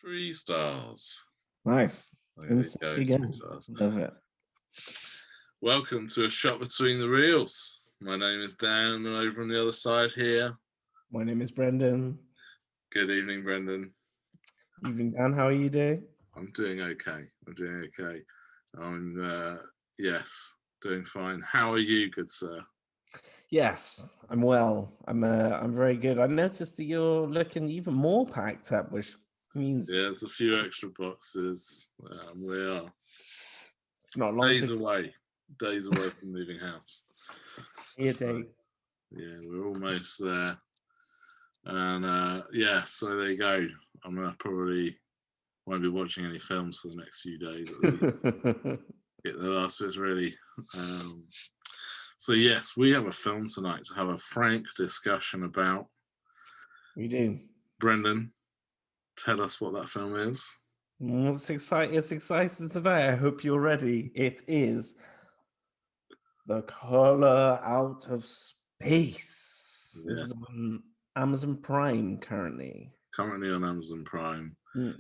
3 stars. Nice. There you go, 3 Again. stars. Love it. Welcome to A Shot Between the Reels. My name is Dan, and over on the other side here. My name is Brendan. Good evening, Brendan. Evening, Dan. How are you doing? I'm doing okay. Yes, doing fine. How are you, good sir? Yes, I'm well. I'm very good. I noticed that you're looking even more packed up, which means There's a few extra boxes. We are it's not long days to away from moving house. day. Yeah, we're almost there. And so there you go. I'm gonna probably won't be watching any films for the next few days at least. Get the last bits ready. So yes, we have a film tonight to have a frank discussion about. We do. Brendan, tell us what that film is. It's exciting tonight. I hope you're ready. It is The Color Out of Space. Yeah. This is on Amazon Prime currently. Currently on Amazon Prime. Mm.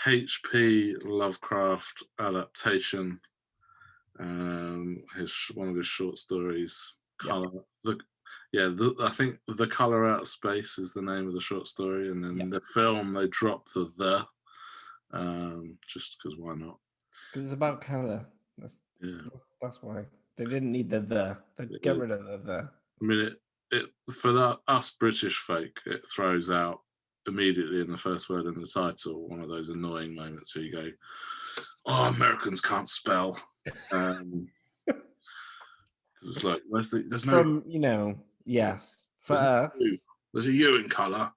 H.P. Lovecraft adaptation. One of his short stories. Color. I think The Color Out of Space is the name of the short story, and then the film they drop the just because why not? Because it's about color. That's why they didn't need the. They'd get rid of the. I mean, for us British folk, it throws out immediately in the first word in the title one of those annoying moments where you go, "Oh, Americans can't spell." Because it's like, there's no from yes for us. There's a U in colour.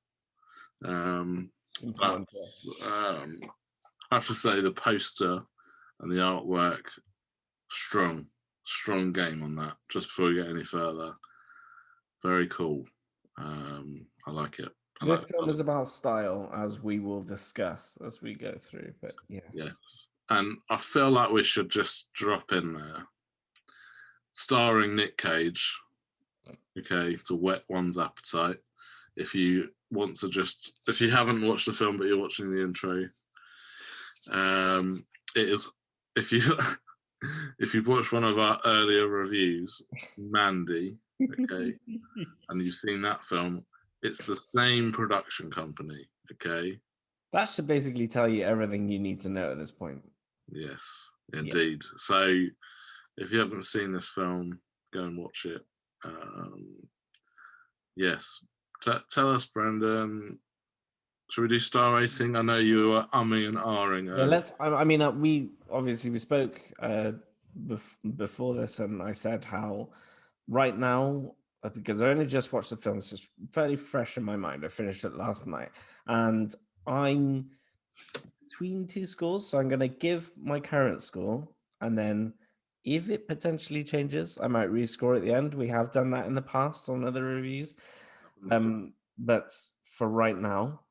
But I have to say the poster and the artwork, strong game on that. Just before we get any further, very cool. I like it. This film is about style, as we will discuss as we go through. But yes, and I feel like we should just drop in there, starring Nic Cage. Okay, to whet one's appetite. If you haven't watched the film but you're watching the intro, it is if you've watched one of our earlier reviews, Mandy, okay, and you've seen that film, it's the same production company, okay. That should basically tell you everything you need to know at this point. Yes, indeed. So if you haven't seen this film, go and watch it. Yes. Tell us, Brendan. Should we do star rating? I know you were umming and ahhing. We spoke before this, and I said how right now, because I only just watched the film, so it's fairly fresh in my mind. I finished it last night, and I'm between two scores, so I'm going to give my current score, and then if it potentially changes, I might rescore at the end. We have done that in the past on other reviews. But for right now,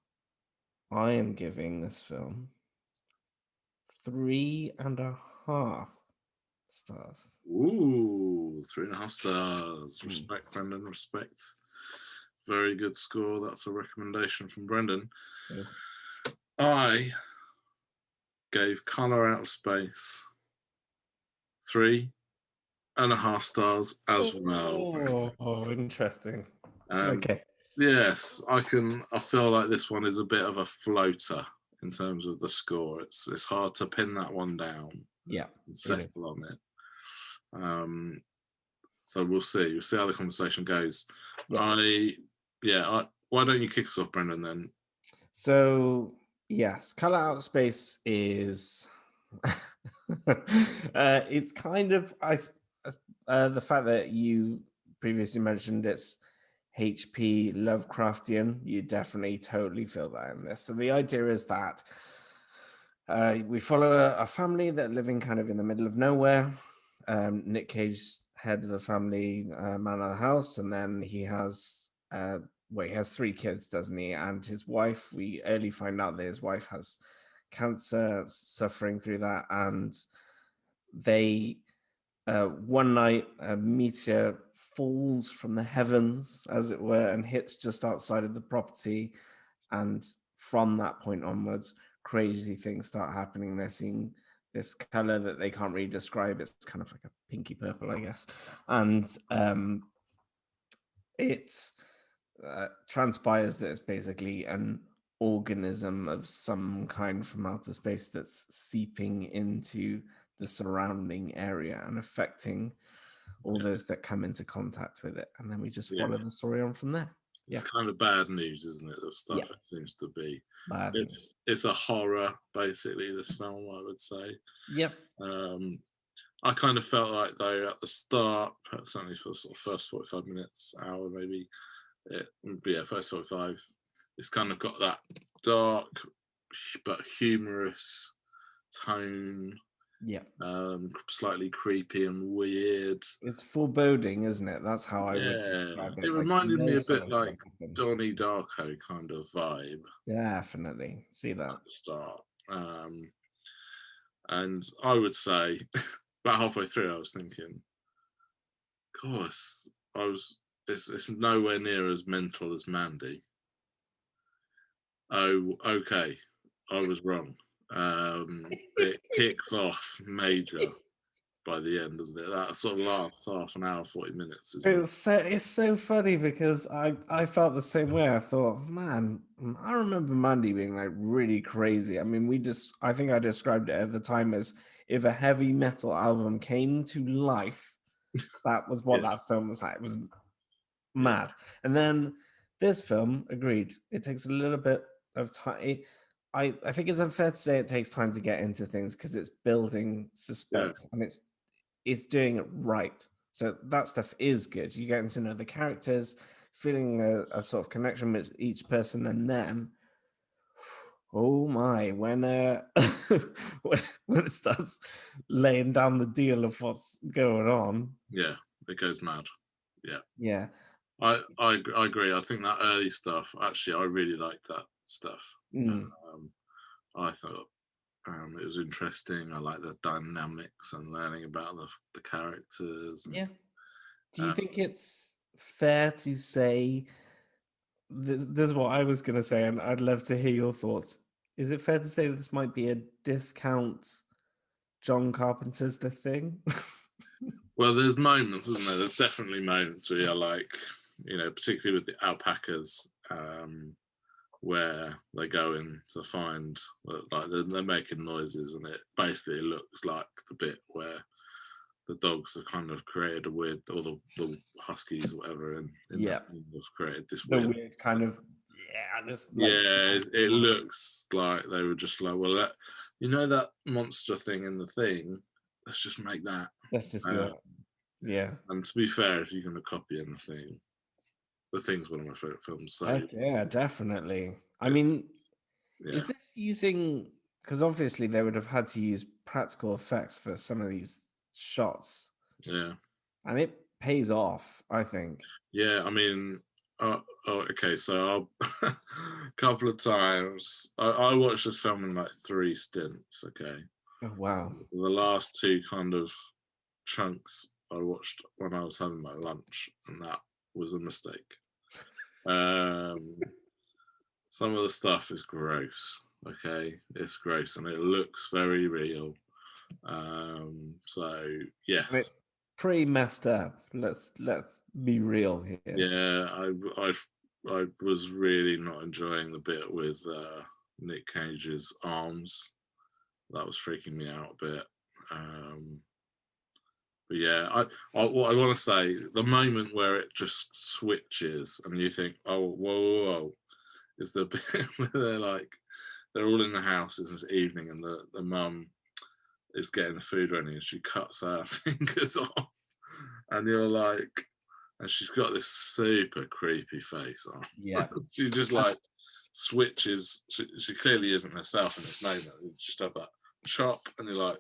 I am giving this film 3.5 stars. Ooh, 3.5 stars. Respect, Brendan, respect. Very good score. That's a recommendation from Brendan. Yes. I gave Color Out of Space 3.5 stars as well. Oh, interesting. Okay. Yes, I feel like this one is a bit of a floater in terms of the score. It's hard to pin that one down. Yeah. And settle on it. So we'll see. We'll see how the conversation goes. Yeah. Why don't you kick us off, Brendan, then? So, yes, Color Out of Space is... it's kind of... the fact that you previously mentioned it's H.P. Lovecraftian, you definitely totally feel that in this. So the idea is that we follow a family that are living kind of in the middle of nowhere. Nic Cage, head of the family, man of the house, and then he has he has 3 kids, doesn't he? And his wife, we early find out that his wife has cancer, suffering through that, and they one night a meteor falls from the heavens, as it were, and hits just outside of the property, and from that point onwards crazy things start happening. They're seeing this color that they can't really describe. It's kind of like a pinky purple, I guess. And it transpires that it's basically an organism of some kind from outer space that's seeping into the surrounding area and affecting all those that come into contact with it. And then we just follow the story on from there. It's kind of bad news, isn't it? The stuff it seems to be. Bad news. It's a horror, basically, this film, I would say. Yep. I kind of felt like, though, at the start, certainly for sort of first 45 minutes, hour maybe, first 45, it's kind of got that dark but humorous tone. Yeah. Slightly creepy and weird. It's foreboding, isn't it? That's how I would describe it. It reminded me a bit like Donnie Darko kind of vibe. Definitely. See that. At the start. And I would say about halfway through I was thinking, of course, it's nowhere near as mental as Mandy. Oh, okay. I was wrong. It kicks off major by the end, doesn't it? That sort of last half an hour, 40 minutes. It's so funny because I felt the same way. I thought, man, I remember Mandy being like really crazy. I mean, I think I described it at the time as if a heavy metal album came to life, that was what that film was like. It was mad. And then this film, agreed, it takes a little bit of time. I think it's unfair to say it takes time to get into things because it's building suspense and it's doing it right. So that stuff is good. You're getting to know the characters, feeling a sort of connection with each person, and then, oh my, when when it starts laying down the deal of what's going on, it goes mad. Yeah. I agree. I think that early stuff, actually, I really liked that stuff. I thought it was interesting. I like the dynamics and learning about the characters. Yeah. Do you think it's fair to say, this is what I was going to say, and I'd love to hear your thoughts. Is it fair to say that this might be a discount John Carpenter's The Thing? Well, there's moments, isn't there? There's definitely moments where you're like, particularly with the alpacas, where they go in to find, like, they're making noises, and it basically looks like the bit where the dogs have kind of created a weird, or the huskies or whatever, and have created this weird kind of, it looks like they were just like, well, that monster thing in The Thing, let's just make that. Let's just do it. Yeah. And to be fair, if you're going to copy anything, The Thing's one of my favorite films. So yeah, definitely. I mean, is this using, because obviously they would have had to use practical effects for some of these shots. Yeah. And it pays off, I think. Yeah, I mean, okay, so a couple of times, I watched this film in like 3 stints, okay? Oh, wow. The last 2 kind of chunks I watched when I was having my lunch, and that was a mistake. Some of the stuff is gross, okay? It's gross, and it looks very real. So, yes. It's pretty messed up. Let's be real here. Yeah, I was really not enjoying the bit with Nic Cage's arms. That was freaking me out a bit. But yeah, what I want to say, the moment where it just switches and you think, oh, whoa, is the bit where they're all in the house, it's this evening, and the mum is getting the food ready and she cuts her fingers off, and you're like, and she's got this super creepy face on. Yeah. She just like switches. She clearly isn't herself in this moment. You just have that chop, and you're like,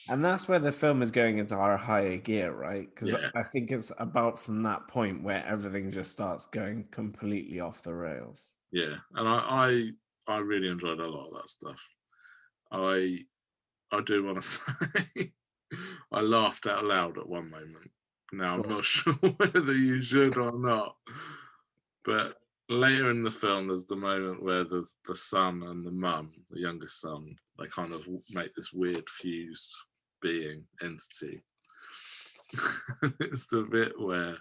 And that's where the film is going into our higher gear, right? Because I think it's about from that point where everything just starts going completely off the rails. Yeah, and I really enjoyed a lot of that stuff. I do want to say I laughed out loud at one moment. Now I'm not sure whether you should or not, but later in the film, there's the moment where the son and the mum, the youngest son, they kind of make this weird fused being entity. It's the bit where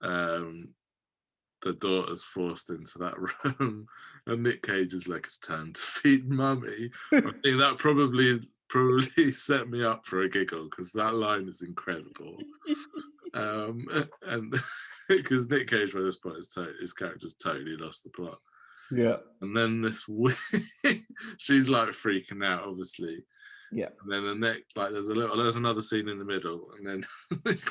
the daughter's forced into that room, and Nic Cage's leg is turned to feed mummy. I think that probably set me up for a giggle because that line is incredible. And because Nic Cage by this point his character's totally lost the plot. Yeah. And then she's like freaking out, obviously. Yeah. And then the next, like, there's another scene in the middle, and then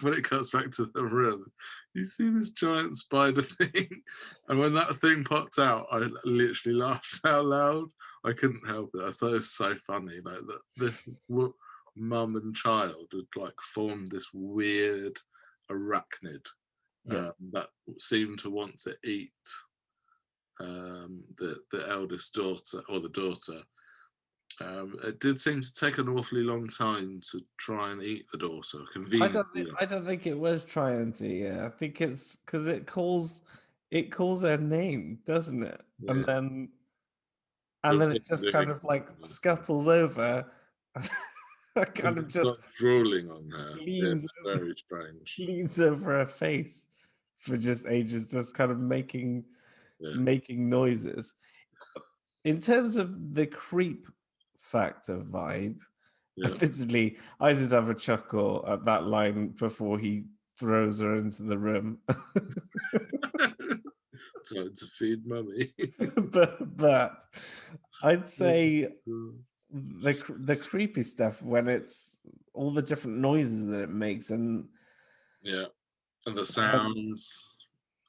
when it cuts back to the room, you see this giant spider thing, and when that thing popped out, I literally laughed out loud. I couldn't help it. I thought it was so funny, like that this mum and child had like formed this weird arachnid that seemed to want to eat the eldest daughter or the daughter. It did seem to take an awfully long time to try and eat the daughter. Conveniently, I don't think it was trying to. Yeah, I think it's because it calls her name, doesn't it? yeah. And then it just kind of like scuttles over. Kind of just drooling on her. Leans it's very strange. Leans over her face for just ages, just kind of making noises. In terms of the creep factor vibe, admittedly, I did have a chuckle at that line before he throws her into the room. Time to feed mummy. but I'd say the creepy stuff when it's all the different noises that it makes, and the sounds.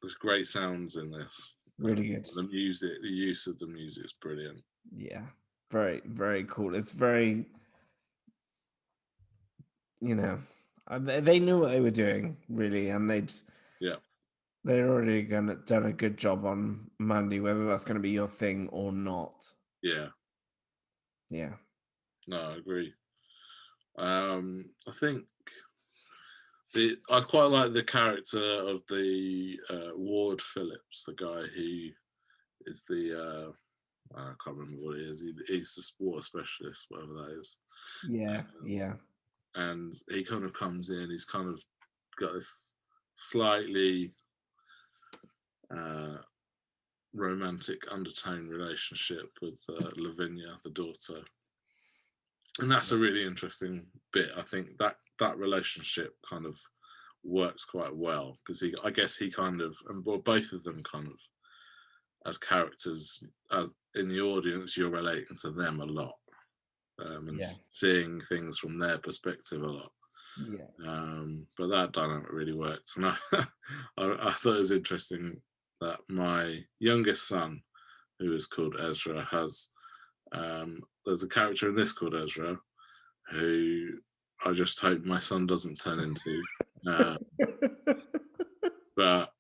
There's great sounds in this. Really good. The music, the use of the music is brilliant. Yeah, very, very cool. It's very, they knew what they were doing, really, and they'd already done a good job on Mandy, whether that's going to be your thing or not. Yeah. No, I agree. I think I quite like the character of the Ward Phillips, the guy who is the I can't remember what he is. He's the water specialist, whatever that is. Yeah. And he kind of comes in. He's kind of got this slightly romantic undertone relationship with Lavinia, the daughter, and that's a really interesting bit. I think that relationship kind of works quite well because I guess he kind of, and both of them kind of, as characters, as in the audience, you're relating to them a lot, and seeing things from their perspective a lot. But that dynamic really works, and I thought it was interesting that my youngest son, who is called Ezra, has there's a character in this called Ezra who I just hope my son doesn't turn into. But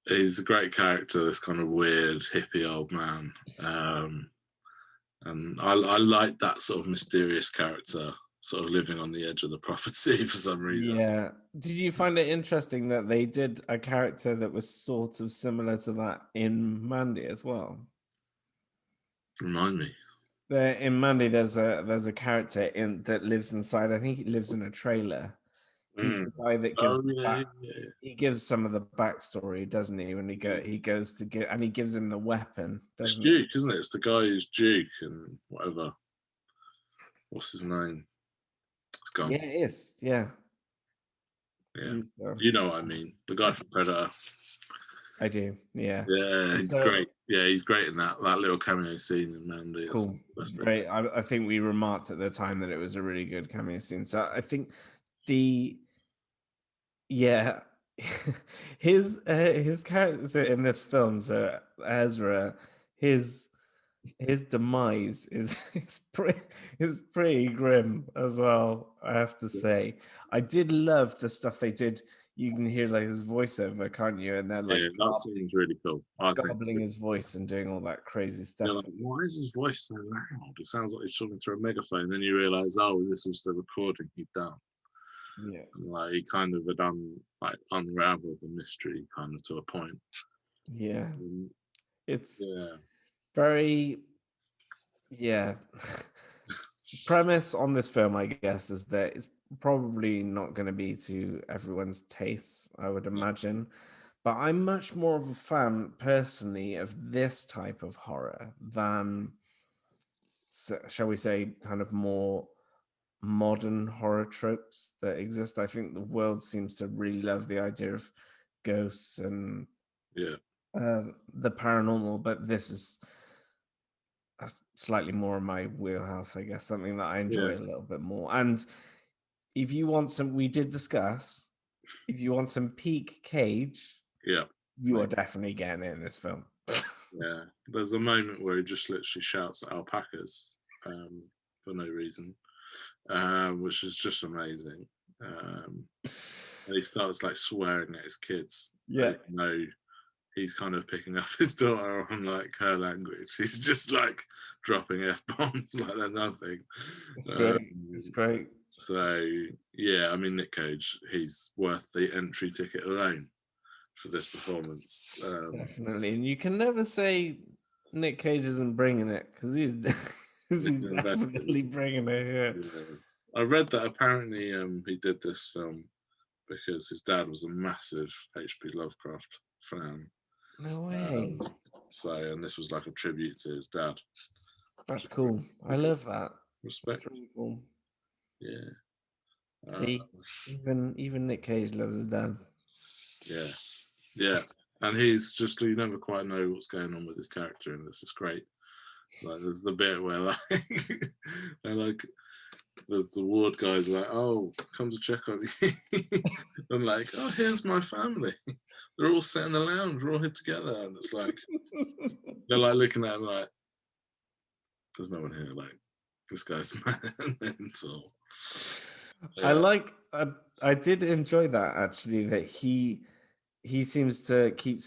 he's a great character, this kind of weird hippie old man. And I like that sort of mysterious character, sort of living on the edge of the property for some reason. Yeah. Did you find it interesting that they did a character that was sort of similar to that in Mandy as well? Remind me. In Mandy, there's a character that lives inside. I think he lives in a trailer. He's the guy that gives he gives some of the backstory, doesn't he? When he goes to get, and he gives him the weapon. It's Duke, isn't it? It's the guy who's Duke and whatever. What's his name? It's gone. Yeah, it is. Yeah. You know what I mean? The guy from Predator. I do. Yeah. Yeah, he's great. Yeah, he's great in that little cameo scene in Mandy. Cool. That's great. I think we remarked at the time that it was a really good cameo scene. So I think his character in this film, so Ezra, his demise is pretty grim as well, I have to say. I did love the stuff they did. You can hear like his voiceover, can't you? And then like that seems really cool. Gobbling his voice and doing all that crazy stuff. Like, why is his voice so loud? It sounds like he's talking through a megaphone. And then you realise, this was the recording he'd done. Yeah, and, like he kind of had unraveled the mystery kind of to a point. Yeah, It's Yeah. very, yeah. Premise on this film, I guess, is that it's probably not going to be to everyone's taste, I would imagine. But I'm much more of a fan, personally, of this type of horror than, shall we say, kind of more modern horror tropes that exist. I think the world seems to really love the idea of ghosts and Yeah. the paranormal, but this is slightly more in my wheelhouse, I guess, something that I enjoy Yeah. a little bit more. And if you want some, we did discuss, if you want some peak Cage, Yeah. you are definitely getting it in this film. Yeah. There's a moment where he just literally shouts at alpacas for no reason, which is just amazing. And he starts like swearing at his kids, Yeah, even though he's kind of picking up his daughter on like her language. He's just like dropping f bombs like they're nothing. it's great. It's great. So yeah, I mean Nic Cage, he's worth the entry ticket alone for this performance. Definitely. And you can never say Nick Cage isn't bringing it because he's, 'cause he's definitely bringing it here. Yeah. I read that apparently he did this film because his dad was a massive H.P. Lovecraft fan. No way. And this was like a tribute to his dad. That's cool. I love that. Respect. That's really cool. Yeah. See, even Nick Cage loves his dad. Yeah. Yeah. And he's just, you never quite know what's going on with his character in this. It's great. Like there's the bit where like they're like the ward guys are like, oh, come to check on you. I'm like, oh, here's my family. They're all sat in the lounge, we're all here together. And it's like they're like looking at him like, there's no one here, like this guy's mental. Yeah. I did enjoy that actually, that he seems to keep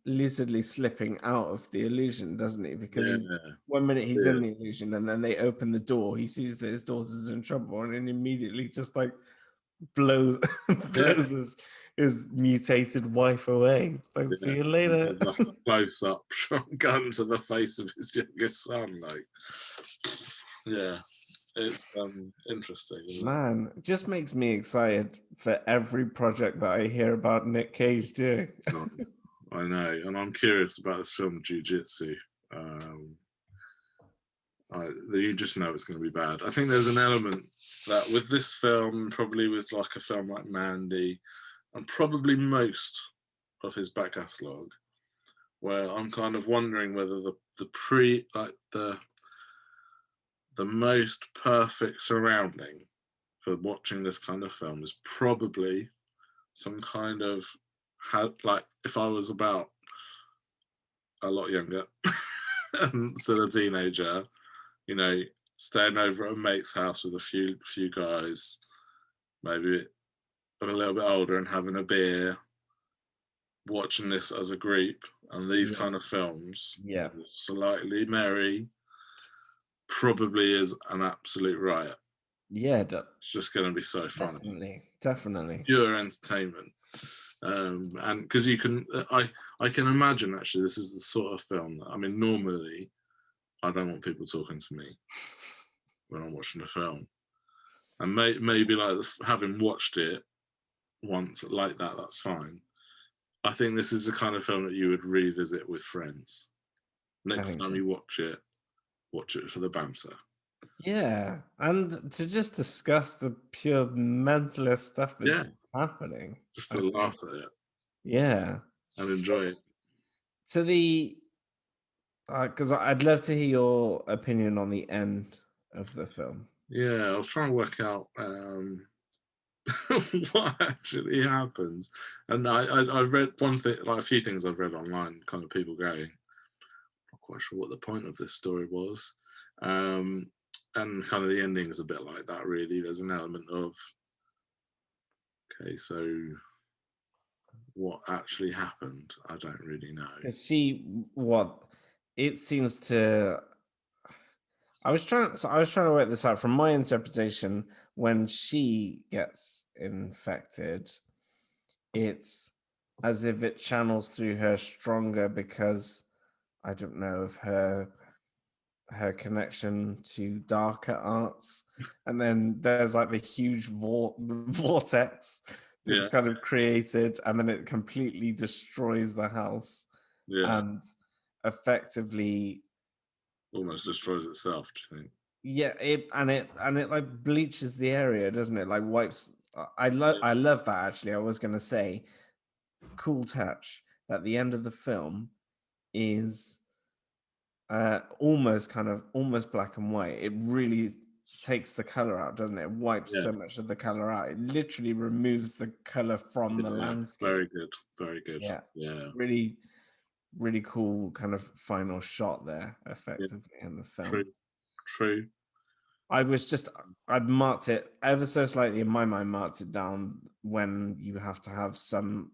lucidly slipping out of the illusion, doesn't he? Because he's 1 minute he's in the illusion and then they open the door, he sees that his daughter's in trouble and then immediately just like blows his mutated wife away. Like, see you later. Close up shotgun to the face of his youngest son, like yeah. It's interesting. Man, it just makes me excited for every project that I hear about Nic Cage doing. I know, and I'm curious about this film, Jiu-Jitsu. You just know it's going to be bad. I think there's an element that with this film, probably with like a film like Mandy, and probably most of his back catalogue, where I'm kind of wondering whether the most perfect surrounding for watching this kind of film is probably some kind of like if I was about a lot younger and still a teenager, you know, staying over at a mate's house with a few guys, maybe a little bit older and having a beer, watching this as a group and these kind of films, slightly merry, probably is an absolute riot. Yeah, it's just going to be so funny. Definitely pure entertainment. And because you can I can imagine actually this is the sort of film that, I mean, normally I don't want people talking to me when I'm watching a film, and maybe like having watched it once like that, that's fine. I think this is the kind of film that you would revisit with friends. Next time you watch it for the banter. Yeah, and to just discuss the pure mentalist stuff that's happening. Just to laugh at it. Yeah. And enjoy it. To the because I'd love to hear your opinion on the end of the film. Yeah, I was trying to work out what actually happens, and I read one thing, like a few things I've read online, kind of people going, not quite sure what the point of this story was, and kind of the ending is a bit like that. Really, there's an element of, okay, so what actually happened? I don't really know. It seems to. I was trying to work this out from my interpretation. When she gets infected, it's as if it channels through her stronger because I don't know, of her connection to darker arts. And then there's like the huge vortex that's Yeah, kind of created, and then it completely destroys the house yeah. and effectively, Almost destroys itself. Do you think? yeah, it like bleaches the area, doesn't it? Like wipes. I love that actually. I was gonna say, cool touch at the end of the film is almost black and white. It really takes the color out, doesn't it? It wipes Yeah, so much of the color out. It literally removes the color from the yeah. landscape. Very good. Very good. Yeah, Yeah. really, really cool kind of final shot there, Yeah. effectively in the True. film. True. I'd marked it ever so slightly in my mind, marked it down when you have to have some,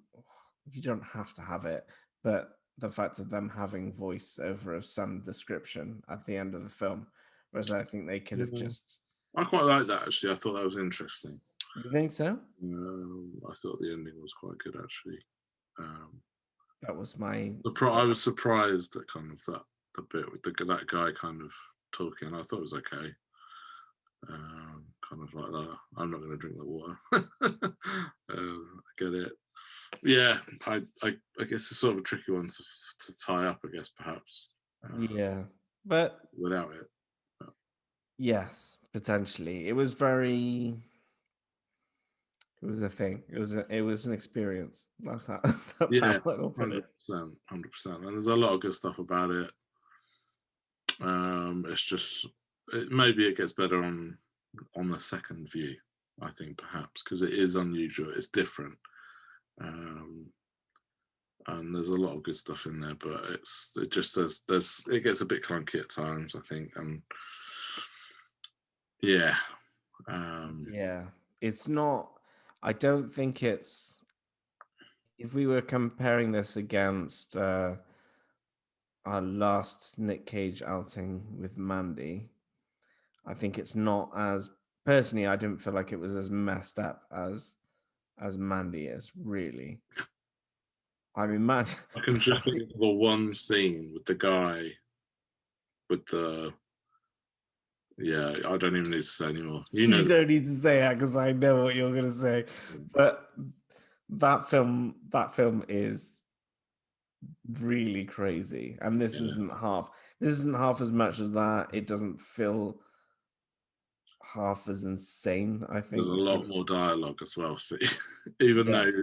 you don't have to have it, but the fact of them having voiceover of some description at the end of the film, whereas I think they could have Yeah. just, I quite like that actually. I thought that was interesting. you think so? I thought the ending was quite good actually. Um, That was my, I was surprised at kind of the bit with that guy kind of talking. I thought it was okay. Kind of like that. I'm not going to drink the water. I get it. Yeah, I guess it's sort of a tricky one to tie up. I guess perhaps yeah, but without it. yes, potentially. It was very, it was a thing. It was an experience. That's how that's how Yeah, I will put it. 100%, 100%. And there's a lot of good stuff about it. It's just maybe it gets better on the second view. I think perhaps because it is unusual, it's different, and there's a lot of good stuff in there. But it just it gets a bit clunky at times. I think, and yeah, Yeah, it's not. I don't think it's. If we were comparing this against our last Nick Cage outing with Mandy, I think it's not as. Personally, I didn't feel like it was as messed up as Mandy is. Really, I mean, man. I can just think of the one scene with the guy with the. Yeah, I don't even need to say anymore. You know, You don't need to say that because I know what you're gonna say. But that film is really crazy, and this yeah, isn't half. This isn't half as much as that. It doesn't feel half as insane, I there's a think. lot more dialogue as well. So even though Yes.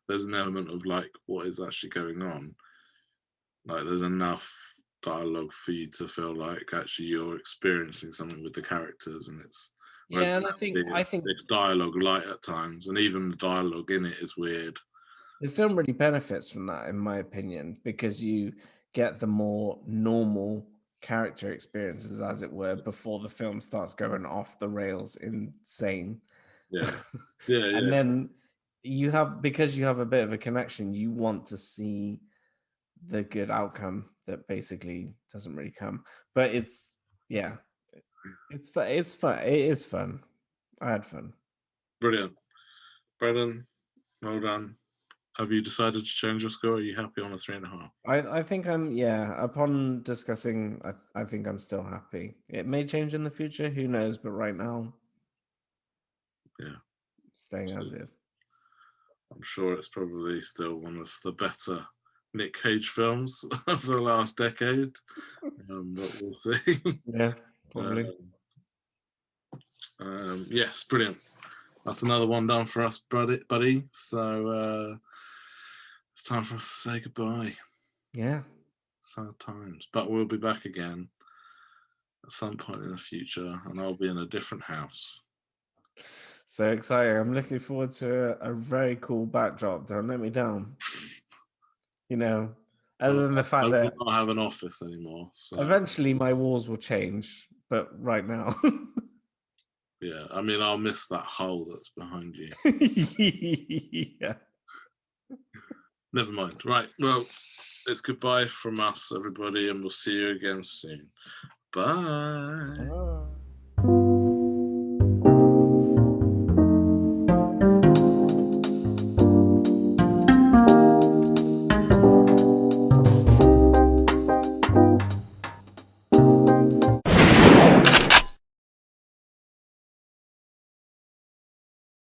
there's an element of like what is actually going on, like there's enough dialogue for you to feel like actually you're experiencing something with the characters, and it's whereas Yeah, and I think it's dialogue light at times, and even the dialogue in it is weird. the film really benefits from that, in my opinion, because you get the more normal character experiences, as it were, before the film starts going off the rails insane. Yeah, yeah, And yeah. then because you have a bit of a connection, you want to see the good outcome that basically doesn't really come. But it's, yeah, it's fun. It's fun. It is fun. I had fun. Brilliant, Brendan. Well done. Have you decided to change your score? Are you happy on a 3.5? I think upon discussing, I think I'm still happy. It may change in the future, who knows, but right now, Yeah, staying as is. I'm sure it's probably still one of the better Nick Cage films of the last decade. But we'll see. Yeah, probably. um, yes, brilliant. That's another one done for us, buddy. So it's time for us to say goodbye. Yeah. Sad times, but we'll be back again at some point in the future, and I'll be in a different house. So exciting. I'm looking forward to a very cool backdrop. Don't let me down. Other than the I fact will that not have an office anymore. So eventually my walls will change, but right now. yeah, I mean, I'll miss that hole that's behind you. Yeah. Never mind. Right. Well, it's goodbye from us, everybody, and we'll see you again soon. Bye. Oh.